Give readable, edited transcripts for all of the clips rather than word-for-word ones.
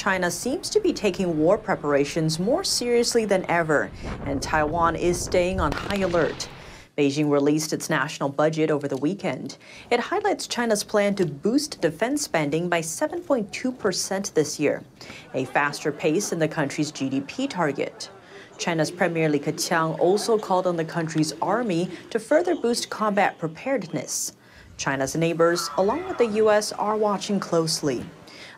China seems to be taking war preparations more seriously than ever, and Taiwan is staying on high alert. Beijing released its national budget over the weekend. It highlights China's plan to boost defense spending by 7.2% this year, a faster pace than the country's GDP target. China's Premier Li Keqiang also called on the country's army to further boost combat preparedness. China's neighbors, along with the U.S., are watching closely,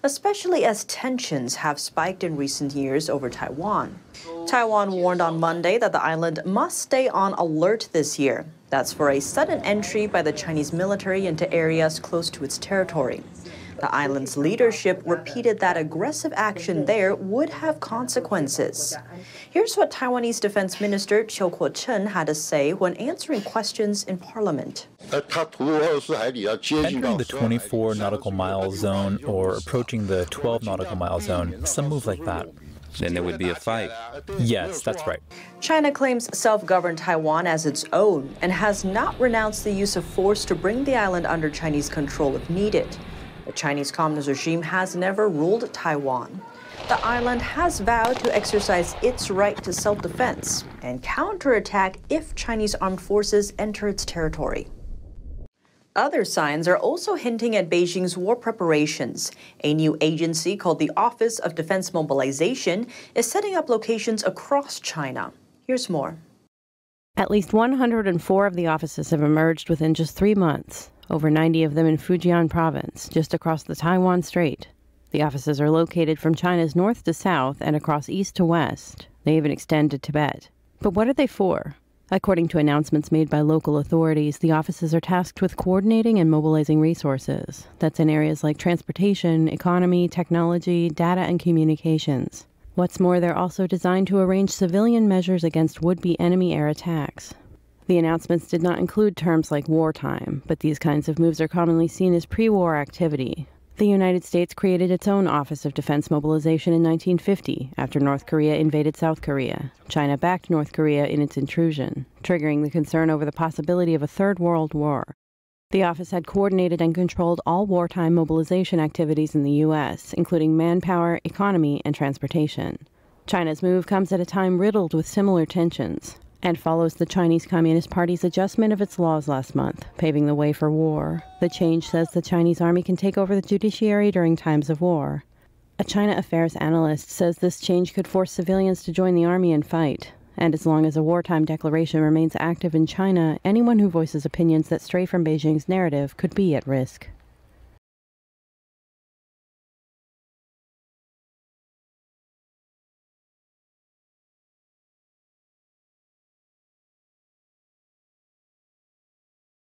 especially as tensions have spiked in recent years over Taiwan. Taiwan warned on Monday that the island must stay on alert this year. That's for a sudden entry by the Chinese military into areas close to its territory. The island's leadership repeated that aggressive action there would have consequences. Here's what Taiwanese Defense Minister Chiu Kuo-chen had to say when answering questions in Parliament. Entering the 24 nautical mile zone or approaching the 12 nautical mile zone, some move like that. Then there would be a fight. Yes, that's right. China claims self-governed Taiwan as its own and has not renounced the use of force to bring the island under Chinese control if needed. The Chinese Communist regime has never ruled Taiwan. The island has vowed to exercise its right to self-defense and counterattack if Chinese armed forces enter its territory. Other signs are also hinting at Beijing's war preparations. A new agency called the Office of Defense Mobilization is setting up locations across China. Here's more. At least 104 of the offices have emerged within just 3 months, over 90 of them in Fujian province, just across the Taiwan Strait. The offices are located from China's north to south and across east to west. They even extend to Tibet. But what are they for? According to announcements made by local authorities, the offices are tasked with coordinating and mobilizing resources. That's in areas like transportation, economy, technology, data, and communications. What's more, they're also designed to arrange civilian measures against would-be enemy air attacks. The announcements did not include terms like wartime, but these kinds of moves are commonly seen as pre-war activity. The United States created its own Office of Defense Mobilization in 1950 after North Korea invaded South Korea. China backed North Korea in its intrusion, triggering the concern over the possibility of a Third World War. The office had coordinated and controlled all wartime mobilization activities in the U.S., including manpower, economy, and transportation. China's move comes at a time riddled with similar tensions, and follows the Chinese Communist Party's adjustment of its laws last month, paving the way for war. The change says the Chinese army can take over the judiciary during times of war. A China affairs analyst says this change could force civilians to join the army and fight. And as long as a wartime declaration remains active in China, anyone who voices opinions that stray from Beijing's narrative could be at risk.